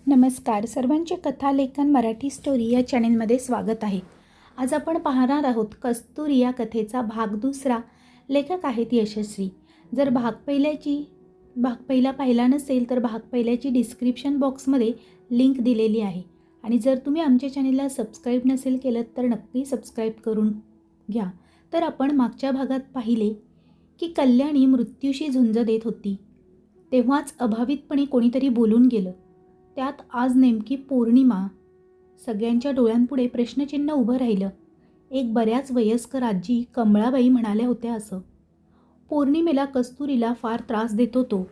नमस्कार. सर्वांचे कथालेखन मराठी स्टोरी या चॅनेलमध्ये स्वागत आहे. आज आपण पाहणार आहोत कस्तुरी या कथेचा भाग दुसरा. लेखक आहेत यशस्वी. जर भाग पहिला पाहिला नसेल तर भाग पहिल्याची डिस्क्रिप्शन बॉक्समध्ये लिंक दिलेली आहे. आणि जर तुम्ही आमच्या चॅनेलला सबस्क्राईब नसेल केलं तर नक्की सबस्क्राईब करून घ्या. तर आपण मागच्या भागात पाहिले की कल्याणी मृत्यूशी झुंज देत होती. तेव्हाच अभावितपणे कोणीतरी बोलून गेलं. त्यात आज नेमकी पौर्णिमा. सगळ्यांच्या डोळ्यांपुढे प्रश्नचिन्ह उभं राहिलं. एक बऱ्याच वयस्कर आजी कमळाबाई म्हणाल्या होत्या असं. पौर्णिमेला कस्तुरीला फार त्रास देत होतो.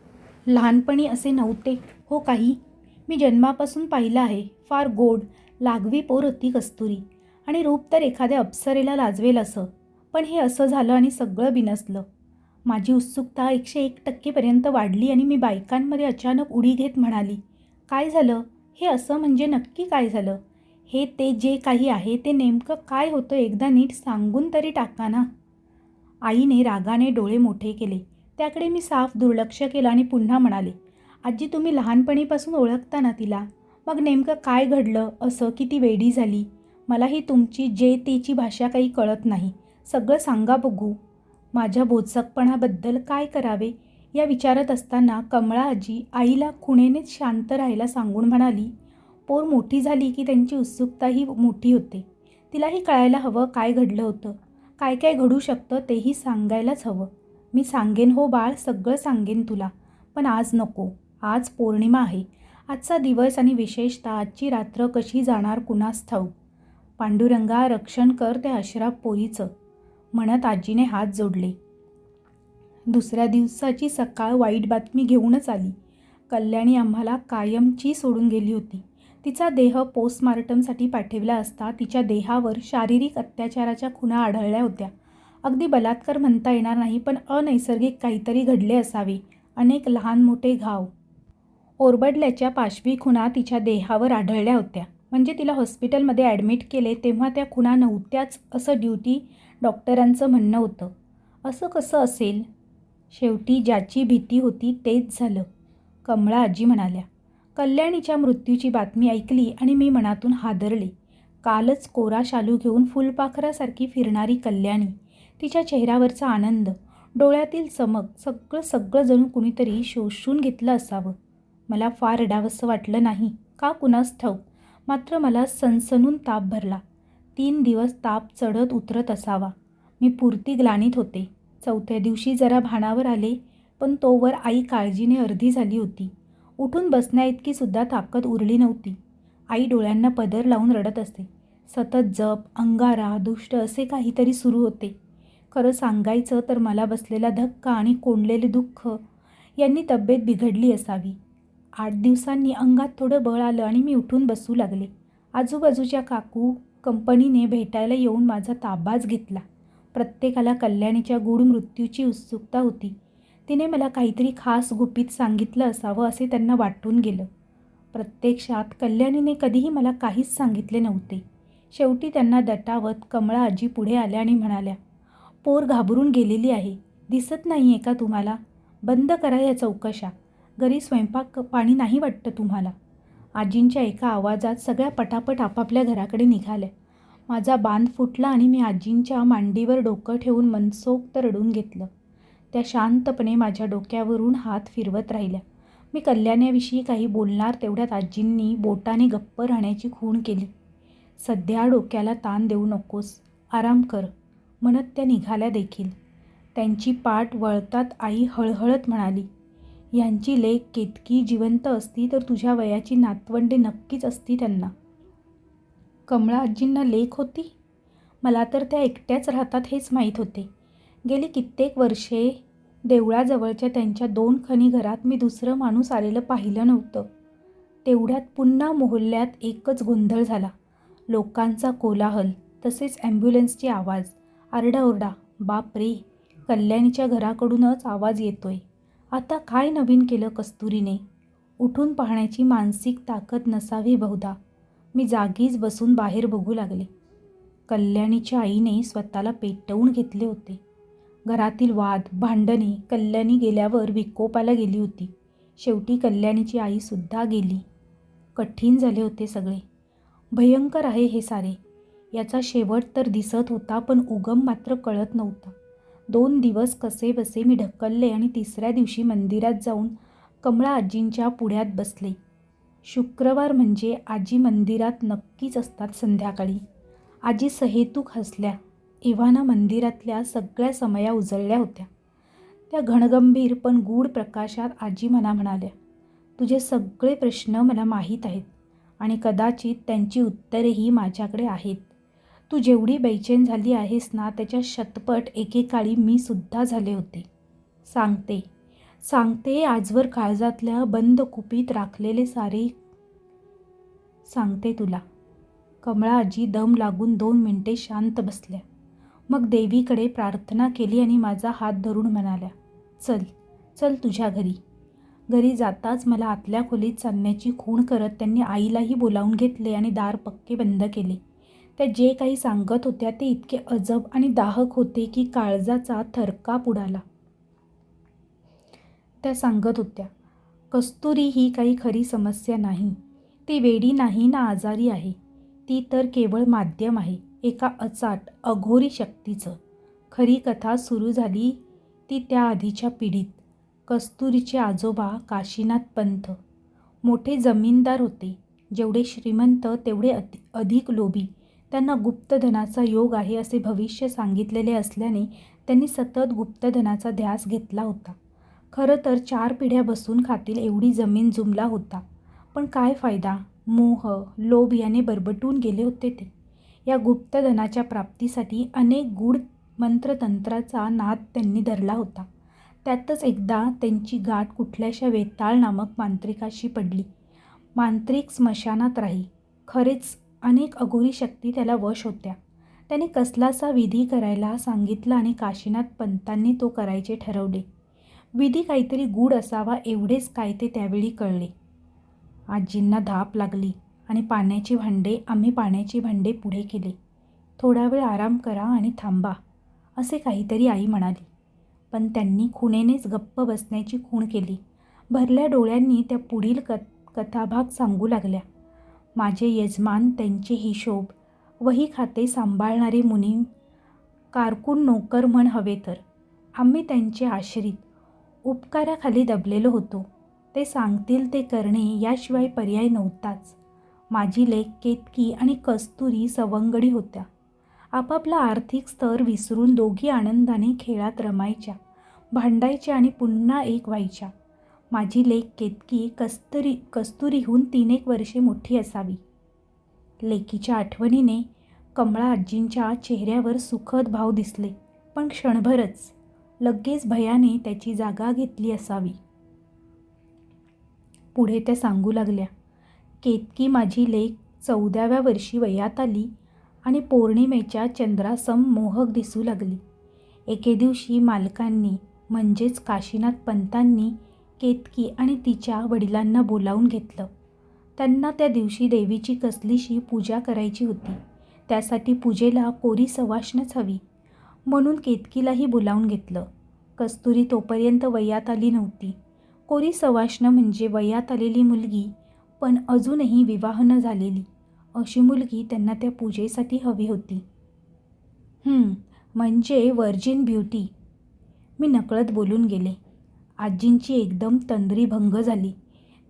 लहानपणी असे नव्हते हो काही. मी जन्मापासून पाहिलं आहे. फार गोड लागवी पोर होती कस्तुरी. आणि रूप तर एखाद्या अप्सरेला लाजवेल असं. पण हे असं झालं आणि सगळं बिनसलं. माझी उत्सुकता 101% वाढली आणि मी बायकांमध्ये अचानक उडी घेत म्हणाली, काय झालं? हे असं म्हणजे नक्की काय झालं? हे ते जे काही आहे ते नेमकं काय होतं एकदा नीट सांगून तरी टाका ना. आईने रागाने डोळे मोठे केले. त्याकडे मी साफ दुर्लक्ष केलं आणि पुन्हा म्हणाले, आजी तुम्ही लहानपणीपासून ओळखता ना तिला. मग नेमकं काय घडलं असं की ती वेडी झाली? मलाही तुमची जे तेची भाषा काही कळत नाही. सगळं सांगा बघू. माझ्या बोचकपणाबद्दल काय करावे या विचारत असताना कमळा आजी आईला खुणेनेच शांत राहायला सांगून म्हणाली, पोर मोठी झाली की त्यांची उत्सुकताही मोठी होते. तिलाही कळायला हवं काय घडलं होतं. काय काय घडू शकतं तेही सांगायलाच हवं. मी सांगेन हो बाळ, सगळं सांगेन तुला. पण आज नको. आज पौर्णिमा आहे. आजचा दिवस आणि विशेषतः आजची रात्र कशी जाणार कुणास ठाऊक. पांडुरंगा रक्षण कर त्या अशराफ पोरीचं, म्हणत आजीने हात जोडले. दुसऱ्या दिवसाची सकाळ वाईट बातमी घेऊनच आली. कल्याणी आम्हाला कायमची सोडून गेली होती. तिचा देह पोस्टमार्टमसाठी पाठवला असता तिच्या देहावर शारीरिक अत्याचाराच्या खुणा आढळल्या होत्या. अगदी बलात्कार म्हणता येणार नाही, पण अनैसर्गिक काहीतरी घडले असावे. अनेक लहान मोठे घाव, ओरबडल्याच्या पाशवी खुणा तिच्या देहावर आढळल्या होत्या. म्हणजे तिला हॉस्पिटलमध्ये ॲडमिट केले तेव्हा त्या खुणा नव्हत्याच असं ड्युटी डॉक्टरांचं म्हणणं होतं. असं कसं असेल? शेवटी ज्याची भीती होती तेच झालं, कमळा आजी म्हणाल्या. कल्याणीच्या मृत्यूची बातमी ऐकली आणि मी मनातून हादरले. कालच कोरा शालू घेऊन फुलपाखरासारखी फिरणारी कल्याणी, तिच्या चेहऱ्यावरचा आनंद, डोळ्यातील चमक, सगळं जणू कुणीतरी शोषून घेतलं असावं. मला फार रडावंसं वाटलं नाही का कुणास ठाऊक. मात्र मला सणसणून ताप भरला. 3 दिवस ताप चढत उतरत असावा. मी पुरती ग्लानीत होते. चौथ्या दिवशी जरा भानावर आले, पण तोवर आई काळजीने अर्धी झाली होती. उठून बसण्याइतकी सुद्धा ताकद उरली नव्हती. आई डोळ्यांना पदर लावून रडत असते. सतत जप, अंगारा, दुष्ट असे काहीतरी सुरू होते. खरं सांगायचं तर मला बसलेला धक्का आणि कोंडलेले दुःख यांनी तब्येत बिघडली असावी. 8 दिवसांनी अंगात थोडं बळ आलं आणि मी उठून बसू लागले. आजूबाजूच्या काकू कंपनीने भेटायला येऊन माझा ताबाच घेतला. प्रत्येकाला कल्याणीच्या गूढ मृत्यूची उत्सुकता होती. तिने मला काहीतरी खास गुपित सांगितलं असावं असे त्यांना वाटून गेलं. प्रत्यक्षात कल्याणीने कधीही मला काहीच सांगितले नव्हते. शेवटी त्यांना दटावत कमळा आजी पुढे आल्या आणि म्हणाल्या, पोर घाबरून गेलेली आहे. दिसत नाही आहे का तुम्हाला? बंद करा या चौकशा. घरी स्वयंपाक पाणी नाही वाटतं तुम्हाला? आजींच्या एका आवाजात सगळ्या पटापट आपापल्या घराकडे निघाल्या. माझा बांध फुटला आणि मी आजींच्या मांडीवर डोकं ठेवून मनसोक्त रडून घेतलं. त्या शांतपणे माझ्या डोक्यावरून हात फिरवत राहिल्या. मी कल्याण्याविषयी काही बोलणार तेवढ्यात आजींनी बोटाने गप्प राहण्याची खूण केली. सध्या डोक्याला ताण देऊ नकोस, आराम कर, म्हणत त्या निघाल्या देखील. त्यांची पाठ वळतात आई हळहळत म्हणाली, ह्यांची लेक केतकी जिवंत असती तर तुझ्या वयाची नातवंडे नक्कीच असती त्यांना. कमळा आजींना लेक होती? मला तर त्या एकट्याच राहतात हेच माहीत होते. गेली कित्येक वर्षे देवळाजवळच्या त्यांच्या 2 खणी घरात मी दुसरं माणूस आलेलं पाहिलं नव्हतं. तेवढ्यात पुन्हा मोहल्ल्यात एकच गोंधळ झाला. लोकांचा कोलाहल, तसेच ॲम्ब्युलन्सचे आवाज, आरडाओरडा. बाप रे, कल्याणीच्या घराकडूनच आवाज येतोय. आता काय नवीन केलं कस्तुरीने? उठून पाहण्याची मानसिक ताकद नसावी बहुधा. मी जागीच बसून बाहेर बघू लागले. कल्याणीच्या आईने स्वतःला पेटवून घेतले होते. घरातील वाद, भांडणे कल्याणी गेल्यावर विकोपाला गेली होती. शेवटी कल्याणीची आईसुद्धा गेली. कठीण झाले होते सगळे. भयंकर आहे हे सारे. याचा शेवट तर दिसत होता पण उगम मात्र कळत नव्हता. 2 दिवस कसेबसे मी ढकलले आणि 3ऱ्या दिवशी मंदिरात जाऊन कमळा आजींच्या पुढ्यात बसले. शुक्रवार म्हणजे आजी मंदिरात नक्कीच असतात संध्याकाळी. आजी सहेतूक हसल्या. एव्हाना मंदिरातल्या सगळ्या समया उजळल्या होत्या. त्या घनगंभीर पण गूढ प्रकाशात आजी मला म्हणाल्या, तुझे सगळे प्रश्न मला माहीत आहेत आणि कदाचित त्यांची उत्तरेही माझ्याकडे आहेत. तू जेवढी बेचैन झाली आहेस ना त्याच्या शतपट एकेकाळी मी सुद्धा झाले होते. सांगते आजवर काळजातल्या बंद कुपीत राखलेले सारे सांगते तुला. कमळा आजी दम लागून 2 मिनिटे शांत बसल्या. मग देवीकडे प्रार्थना केली आणि माझा हात धरून म्हणाल्या, चल तुझ्या घरी. घरी जाताच मला आतल्या खोलीत चालण्याची खूण करत त्यांनी आईलाही बोलावून घेतले आणि दार पक्के बंद केले. त्या जे काही सांगत होत्या ते इतके अजब आणि दाहक होते की काळजाचा थरकाप उडाला. त्या सांगत होत्या, कस्तुरी ही काही खरी समस्या नाही. ती वेडी नाही ना आजारी आहे. ती तर केवळ माध्यम आहे एका अचाट अघोरी शक्तीचं. खरी कथा सुरू झाली ती त्या आधीच्या पिढीत. कस्तुरीचे आजोबा काशीनाथ पंत मोठे जमीनदार होते. जेवढे श्रीमंत तेवढे अधिक लोभी. त्यांना गुप्तधनाचा योग आहे असे भविष्य सांगितलेले असल्याने त्यांनी सतत गुप्तधनाचा ध्यास घेतला होता. खरं तर 4 पिढ्या बसून खातील एवढी जमीन जुमला होता. पण काय फायदा? मोह, लोभ याने बरबटून गेले होते ते. या गुप्तधनाच्या प्राप्तीसाठी अनेक गूढ मंत्रतंत्राचा नाद त्यांनी धरला होता. त्यातच एकदा त्यांची गाठ कुठल्याशा वेताळ नामक मांत्रिकाशी पडली. मांत्रिक स्मशानात राही. खरेच अनेक अघोरी शक्ती त्याला वश होत्या. त्याने कसलासा विधी करायला सांगितला आणि काशीनाथ पंतांनी तो करायचे ठरवले. विधी काहीतरी गूढ असावा एवढेच काय ते त्यावेळी कळले. आजींना धाप लागली आणि आम्ही पाण्याची भांडे पुढे केले. थोडा वेळ आराम करा आणि थांबा असे काहीतरी आई म्हणाली. पण त्यांनी खुणेनेच गप्प बसण्याची खूण केली. भरल्या डोळ्यांनी त्या पुढील कथाभाग सांगू लागल्या. माझे यजमान, त्यांचे हिशोब, वही खाते सांभाळणारे मुनीम, कारकून नोकर म्हण हवे तर. आम्ही त्यांचे आश्रित, उपकाराखाली दबलेलो होतो. ते सांगतील ते करणे याशिवाय पर्याय नव्हताच. माझी लेक केतकी आणि कस्तुरी सवंगडी होत्या. आपापला आर्थिक स्तर विसरून दोघी आनंदाने खेळात रमायच्या, भांडायच्या आणि पुन्हा एक व्हायच्या. माझी लेक केतकी कस्तुरीहून 3-1 वर्षे मोठी असावी. लेकीच्या आठवणीने कमळा आजींच्या चेहऱ्यावर सुखद भाव दिसले, पण क्षणभरच. लगेच भयाने त्याची जागा घेतली असावी. पुढे त्या सांगू लागल्या, केतकी माझी लेक 14व्या वर्षी वयात आली आणि पौर्णिमेच्या चंद्रासम मोहक दिसू लागली. एके दिवशी मालकांनी म्हणजेच काशीनाथ पंतांनी केतकी आणि तिच्या वडिलांना बोलावून घेतलं. त्यांना त्या दिवशी देवीची कसलीशी पूजा करायची होती. त्यासाठी पूजेला कोरी सवाष्णच हवी. म्हणून केतकीलाही बोलावून घेतलं. कस्तुरी तोपर्यंत वयात आली नव्हती. कोरी सवाष्ण म्हणजे वयात आलेली मुलगी पण अजूनही विवाह न झालेली अशी मुलगी त्यांना त्या पूजेसाठी हवी होती. म्हणजे व्हर्जिन ब्युटी. मी नकळत बोलून गेले. आजींची एकदम तंद्री भंग झाली.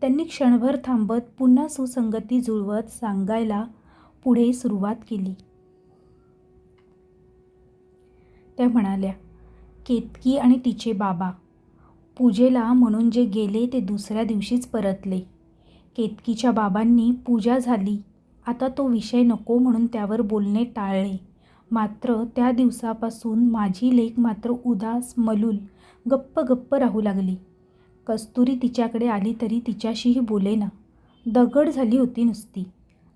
त्यांनी क्षणभर थांबत पुन्हा सुसंगती जुळवत सांगायला पुढे सुरुवात केली. त्या म्हणाल्या, केतकी आणि तिचे बाबा पूजेला म्हणून जे गेले ते दुसऱ्या दिवशीच परतले. केतकीच्या बाबांनी पूजा झाली आता तो विषय नको म्हणून त्यावर बोलणे टाळले. मात्र त्या दिवसापासून माझी लेक मात्र उदास, मलूल, गप्प राहू लागली. कस्तुरी तिच्याकडे आली तरी तिच्याशीही बोलेना. दगड झाली होती नुसती.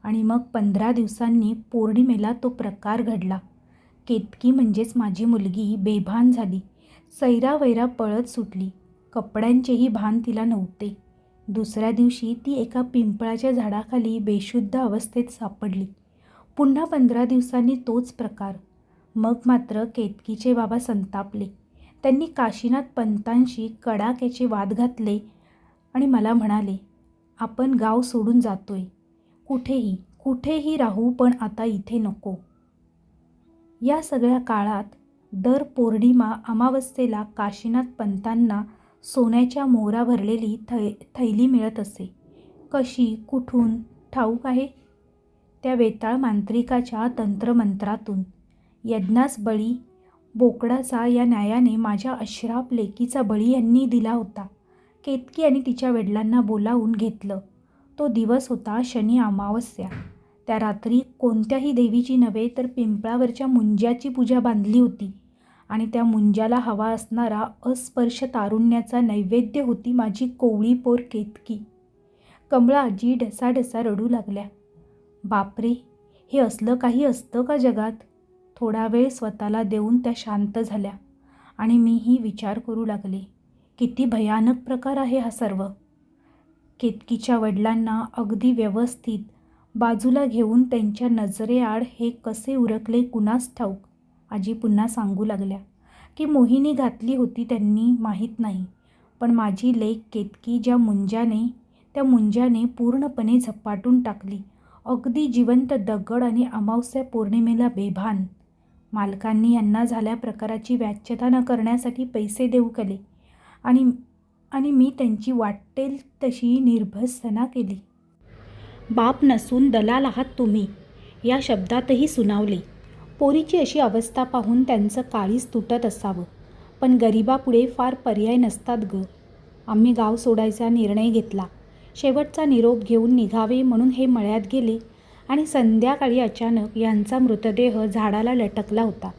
आणि मग 15 दिवसांनी पौर्णिमेला तो प्रकार घडला. केतकी म्हणजेच माझी मुलगी बेभान झाली. सैरावैरा पळत सुटली. कपड्यांचेही भान तिला नव्हते. दुसऱ्या दिवशी ती एका पिंपळाच्या झाडाखाली बेशुद्ध अवस्थेत सापडली. पुन्हा 15 दिवसांनी तोच प्रकार. मग मात्र केतकीचे बाबा संतापले. त्यांनी काशीनाथ पंतांशी कडाक्याचे वाद घातले आणि मला म्हणाले, आपण गाव सोडून जातोय. कुठेही राहू, पण आता इथे नको. या सगळ्या काळात दर पौर्णिमा अमावस्येला काशीनाथ पंतांना सोन्याच्या मोहरा भरलेली थैली मिळत असे. कशी, कुठून ठाऊक आहे? त्या वेताळ मांत्रिकाच्या तंत्रमंत्रातून. यज्ञास बळी बोकडाचा या न्यायाने माझ्या अश्राप लेकीचा बळी यांनी दिला होता. केतकी आणि तिच्या वडिलांना बोलावून घेतलं. तो दिवस होता शनी अमावस्या. त्या रात्री कोणत्याही देवीची नव्हे तर पिंपळावरच्या मुंज्याची पूजा बांधली होती आणि त्या मुंज्याला हवा असणारा अस्पर्श तारुण्याचा नैवेद्य होती माझी कोवळी पोर केतकी. कमळा आजी ढसाढसा रडू लागल्या. बापरे, हे असलं काही असतं का जगात? थोडा वेळ स्वतःला देऊन त्या शांत झाल्या आणि मीही विचार करू लागले, किती भयानक प्रकार आहे हा सर्व. केतकीच्या वडिलांना अगदी व्यवस्थित बाजूला घेऊन त्यांच्या नजरेआड हे कसे उरकले कुणास ठाऊक. आजी पुन्हा सांगू लागल्या की मोहिनी घातली होती त्यांनी माहीत नाही, पण माझी लेक केतकी त्या मुंज्याने पूर्णपणे झपाटून टाकली. अगदी जिवंत दगड आणि अमावस्या पौर्णिमेला बेभान. मालकांनी यांना झाल्या प्रकाराची व्याच्यता न करण्यासाठी पैसे देऊ केले आणि मी त्यांची वाटेल तशी निर्भत्सना केली. बाप नसून दलाल आहात तुम्ही, या शब्दातही सुनावले. पोरीची अशी अवस्था पाहून त्यांचं काळीच तुटत असावं, पण गरिबापुढे फार पर्याय नसतात ग. आम्ही गाव सोडायचा निर्णय घेतला. शेवटचा निरोप घेऊन निघावे म्हणून हे मळ्यात गेले आणि संध्याकाळी अचानक यांचा मृतदेह झाडाला लटकला होता.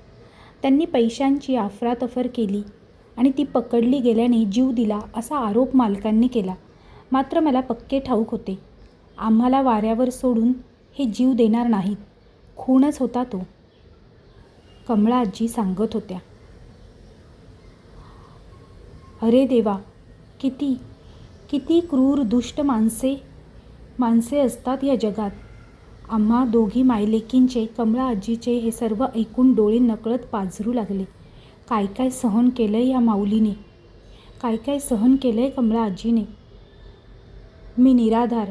त्यांनी पैशांची अफरातफर केली आणि ती पकडली गेल्याने जीव दिला असा आरोप मालकांनी केला. मात्र मला पक्के ठाऊक होते, आम्हाला वाऱ्यावर सोडून हे जीव देणार नाहीत. खूनच होता तो. कमळा आजी सांगत होत्या. अरे देवा, किती क्रूर दुष्ट माणसे असतात या जगात. आम्हा दोघी मायलेकींचे, कमळा आजीचे हे सर्व ऐकून डोळे नकळत पाझरू लागले. काय सहन केलंय या माऊलीने, काय सहन केलंय कमळा आजीने. मी निराधार,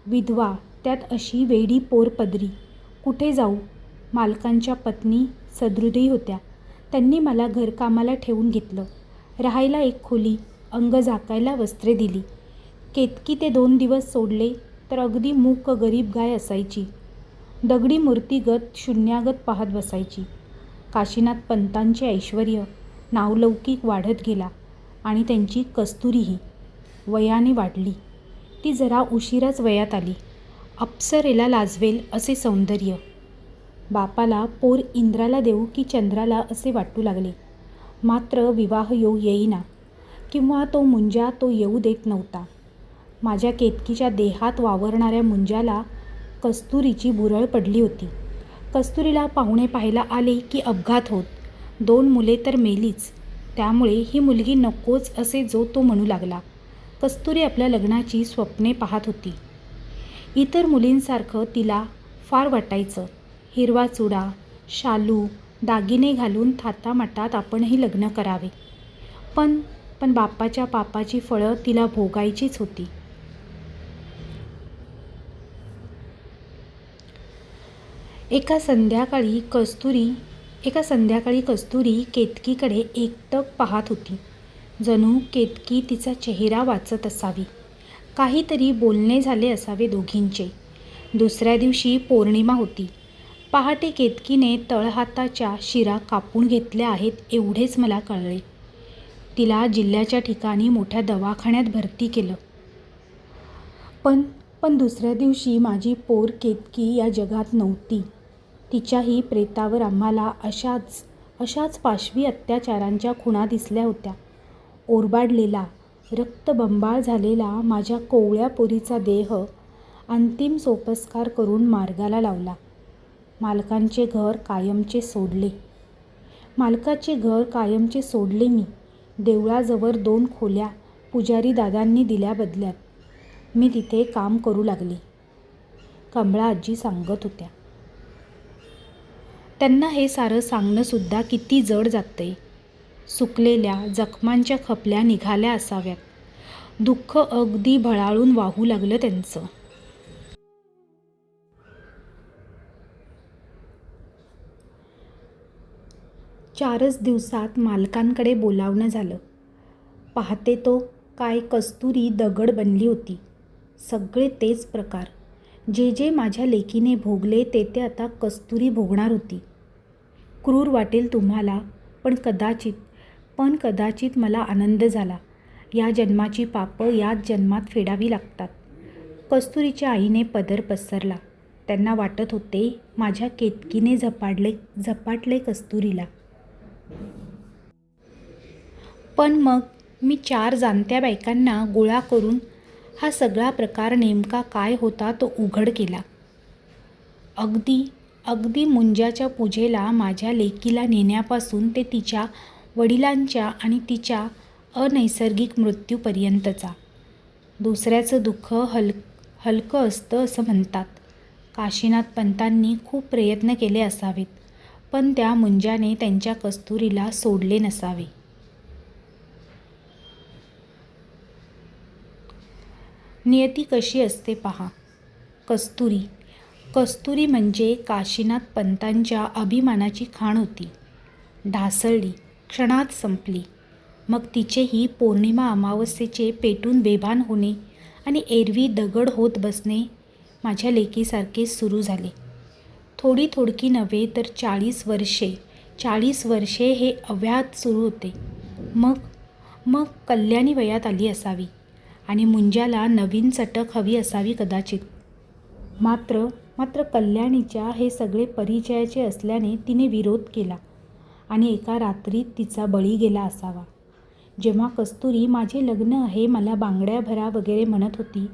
विधवा, त्यात अशी वेडी पोर पदरी. कुठे जाऊ? मालकांच्या पत्नी सदृदयी होत्या. त्यांनी मला घरकामाला ठेवून घेतलं. राहायला एक खोली, अंग झाकायला वस्त्रे दिली. केतकी ते 2 दिवस सोडले तर अगदी मूक गरीब गाय असायची. दगडी मूर्तीगत शून्यागत पाहत बसायची. काशीनाथ पंतांचे ऐश्वर्य नावलौकिक वाढत गेला आणि त्यांची कस्तुरीही वयाने वाढली. ती जरा उशिराच वयात आली. अप्सरेला लाजवेल असे सौंदर्य. बापाला पोर इंद्राला देऊ की चंद्राला असे वाटू लागले. मात्र विवाह योग येईना, किंवा तो मुंजा तो येऊ देत नव्हता. माझ्या केतकीच्या देहात वावरणाऱ्या मुंजाला कस्तुरीची बुरळ पडली होती. कस्तुरीला पाहुणे पाहायला आले की अपघात होत. 2 मुले तर मेलीच. त्यामुळे ही मुलगी नकोच असे जो तो म्हणू लागला. कस्तुरी आपल्या लग्नाची स्वप्ने पाहत होती. इतर मुलींसारखं तिला फार वाटायचं, हिरवा चुडा, शालू, दागिने घालून थाटामाटात आपणही लग्न करावे. पण बापाच्या पापाची फळं तिला भोगायचीच होती. एका संध्याकाळी कस्तुरी केतकीकडे एकटक पाहत होती. जणू केतकी तिचा चेहरा वाचत असावी. काहीतरी बोलणे झाले असावे दोघींचे. दुसऱ्या दिवशी पौर्णिमा होती. पहाटे केतकीने तळहाताच्या शिरा कापून घेतल्या आहेत एवढेच मला कळले. तिला जिल्ह्याच्या ठिकाणी मोठ्या दवाखान्यात भरती केलं. पण दुसऱ्या दिवशी माझी पोर केतकी या जगात नव्हती. तिच्याही प्रेतावर आम्हाला अशाच पाशवी अत्याचारांच्या खुणा दिसल्या होत्या. ओरबाडलेला, रक्तबंबाळ झालेला माझ्या कोवळ्या पोरीचा देह अंतिम सोपस्कार करून मार्गाला लावला. मालकाचे घर कायमचे सोडले मी. देवळाजवळ 2 खोल्या पुजारी दादांनी दिल्या बदल्यात. मी तिथे काम करू लागले. कमळा आजी सांगत होत्या. त्यांना हे सारं सांगणंसुद्धा किती जड जातंय. सुकलेल्या जखमांच्या खपल्या निघाल्या असाव्यात. दुःख अगदी भळाळून वाहू लागलं त्यांचं. चारच दिवसात मालकांकडे बोलावणं झालं. पाहते तो काय कस्तुरी दगड बनली होती. सगळे तेच प्रकार. जे जे माझ्या लेकीने भोगले ते आता कस्तुरी भोगणार होती. क्रूर वाटेल तुम्हाला, पण कदाचित मला आनंद झाला. या जन्माची पापं याच जन्मात फेडावी लागतात. कस्तुरीच्या आईने पदर पसरला. त्यांना वाटत होते माझ्या केतकीने झपाटले कस्तुरीला. पण मग मी 4 जाणत्या बायकांना गोळा करून हा सगळा प्रकार नेमका काय होता तो उघड केला. अगदी मुंजाच्या पूजेला माझ्या लेकीला नेण्यापासून ते तिच्या वडिलांच्या आणि तिच्या अनैसर्गिक मृत्यूपर्यंतचा. दुसऱ्याचं दुःख हलकं असतं असं म्हणतात. काशीनाथ पंतांनी खूप प्रयत्न केले असावेत, पण त्या मुंजाने त्यांच्या कस्तुरीला सोडले नसावे. नियती कशी असते पहा. कस्तुरी म्हणजे काशीनाथ पंतांच्या अभिमानाची खाण होती. ढासळली, क्षणात संपली. मग तिचेही पौर्णिमा अमावस्येचे पेटून बेभान होणे आणि एरवी दगड होत बसणे माझ्या लेकीसारखेच सुरू झाले. थोडकी नव्हे तर 40 वर्षे हे अव्याहत सुरू होते. मग कल्याणी वयात आली असावी आणि मुंजाला नवीन चटक हवी असावी कदाचित. मात्र कल्याणीच्या हे सगळे परिचयाचे असल्याने तिने विरोध केला आणि एका रात्रीत तिचा बळी गेला असावा. जेव्हा कस्तुरी माझे लग्न आहे, मला बांगड्या भरा वगैरे म्हणत होती,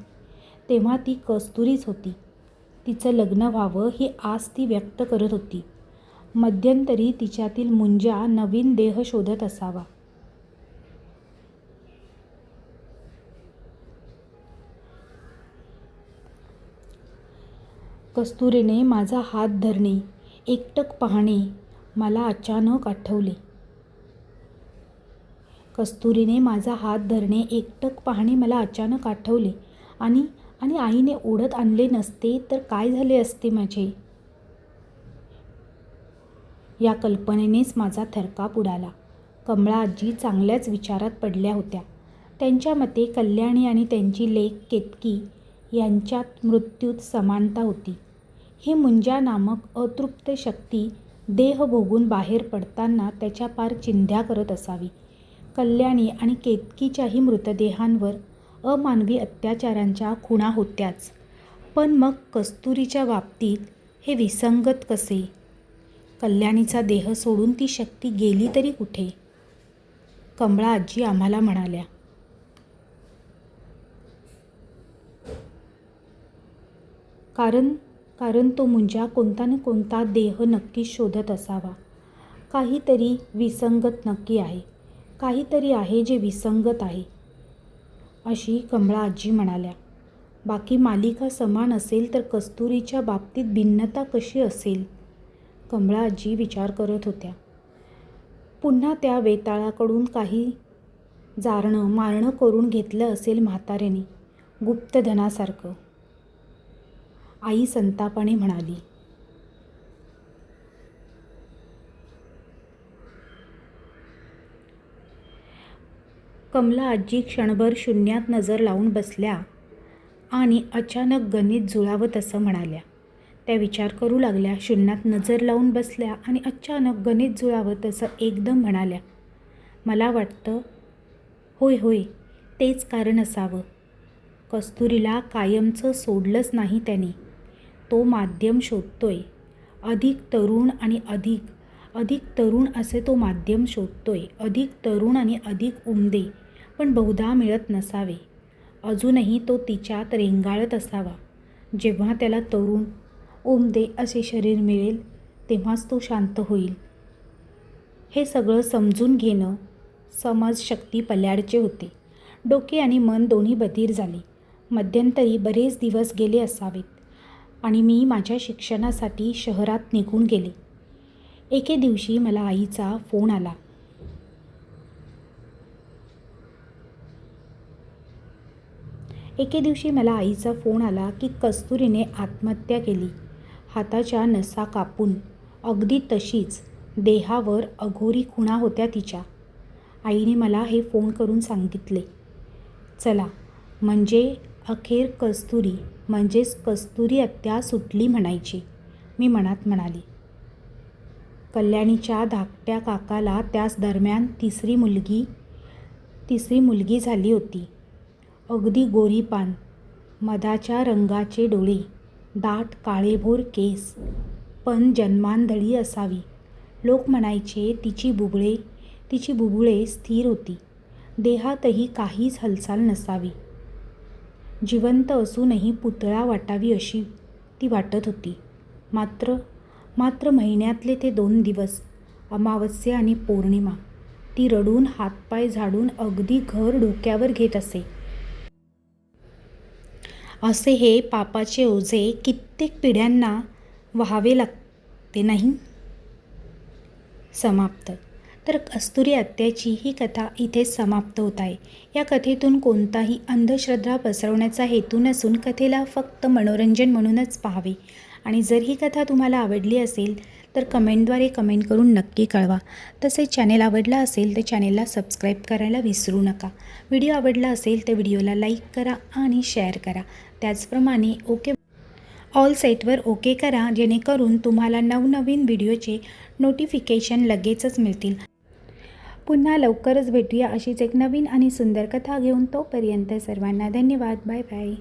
तेव्हा ती कस्तुरीच होती. तिचं लग्न व्हावं ही आस ती व्यक्त करत होती. मध्यंतरी तिच्यातील मुंजा नवीन देह शोधत असावा. कस्तुरीने माझा हात धरणे, एकटक पाहणे मला अचानक आठवले आणि आईने ओढत आणले नसते तर काय झाले असते माझे. या कल्पनेनेच माझा थरकाप उडाला. कमळा आजी चांगल्याच विचारात पडल्या होत्या. त्यांच्या मते कल्याणी आणि त्यांची लेक केतकी यांच्यात मृत्यूत समानता होती. ही मुंजा नामक अतृप्त शक्ती देह भोगून बाहेर पडताना त्याच्या पार चिंध्या करत असावी. कल्याणी आणि केतकीच्याही मृतदेहांवर अमानवी अत्याचारांच्या खुणा होत्याच. पण मग कस्तुरीच्या बाबतीत हे विसंगत कसे? कल्याणीचा देह सोडून ती शक्ती गेली तरी कुठे? कमळा आजी आम्हाला म्हणाल्या. कारण तो मुंजा कोणता न कोणता देह नक्कीच शोधत असावा. काहीतरी विसंगत नक्की आहे. काहीतरी आहे जे विसंगत आहे, अशी कमळा आजी म्हणाल्या. बाकी मालिका समान असेल तर कस्तुरीच्या बाबतीत भिन्नता कशी असेल? कमळा आजी विचार करत होत्या. पुन्हा त्या वेताळाकडून काही मारणं करून घेतलं असेल म्हाताऱ्याने, गुप्तधनासारखं. आई संतापाने म्हणाली. कमला आजी क्षणभर शून्यात नजर लावून बसल्या आणि अचानक गणित जुळावं तसं म्हणाल्या. त्या विचार करू लागल्या. शून्यात नजर लावून बसल्या आणि अचानक गणित जुळावं तसं एकदम म्हणाल्या. मला वाटतं होय तेच कारण असावं. कस्तुरीला कायमचं सोडलंच नाही त्याने. तो माध्यम शोधतोय. अधिक तरुण आणि अधिक तरुण असे तो माध्यम शोधतोय. अधिक तरुण आणि अधिक उमदे, पण बहुधा मिळत नसावे. अजूनही तो तिच्यात रेंगाळत असावा. जेव्हा त्याला तरुण उमदे असे शरीर मिळेल तेव्हाच तो शांत होईल. हे सगळं समजून घेणं समजशक्ती पल्याडचे होते. डोके आणि मन दोन्ही बधीर झाले. मध्यंतरी बरेच दिवस गेले असावेत आणि मी माझ्या शिक्षणासाठी शहरात निघून गेले. एके दिवशी मला आईचा फोन आला. एके दिवशी मला आईचा फोन आला की कस्तुरीने आत्महत्या केली. हाताच्या नसा कापून. अगदी तशीच. देहावर अघोरी खुणा होत्या तिच्या. आईने मला हे फोन करून सांगितले. चला, म्हणजे अखेर कस्तुरी म्हणजेच कस्तुरी आत्या सुटली म्हणायची, मी मनात म्हणाली. कल्याणीच्या धाकट्या काकाला त्याच दरम्यान तिसरी मुलगी झाली होती. अगदी गोरीपान, मधाच्या रंगाचे डोळे, दाट काळेभोर केस, पण जन्मांधळी असावी. लोक म्हणायचे तिची बुबुळे स्थिर होती. देहातही काहीच हालचाल नसावी. जिवंत असूनही पुतळा वाटावी अशी ती वाटत होती. मात्र महिन्यातले ते 2 दिवस, अमावस्या आणि पौर्णिमा, ती रडून हातपाय झाडून अगदी घर डोक्यावर घेत असे. असे हे पापाचे ओझे कित्येक पिढ्यांना वहावे लागते नाही. समाप्त. तर कस्तुरी आत्याची ही कथा इथेच समाप्त होत आहे. या कथेतून कोणताही अंधश्रद्धा पसरवण्याचा हेतू नसून कथेला फक्त मनोरंजन म्हणूनच पाहावे. आणि जर ही कथा तुम्हाला आवडली असेल तर कमेंटद्वारे कमेंट करून नक्की कळवा. तसेच चॅनेल आवडला असेल तर चॅनेलला सबस्क्राईब करायला विसरू नका. व्हिडिओ आवडला असेल तर व्हिडिओला लाईक करा आणि शेअर करा. त्याचप्रमाणे ऑल सेटवर ओके करा, जेणेकरून तुम्हाला नवनवीन व्हिडिओचे नोटिफिकेशन लगेचच मिळतील. पुन्हा लवकरच भेटूया अशीच एक नवीन आणि सुंदर कथा घेऊन. तोपर्यंत सर्वांना धन्यवाद. Bye bye.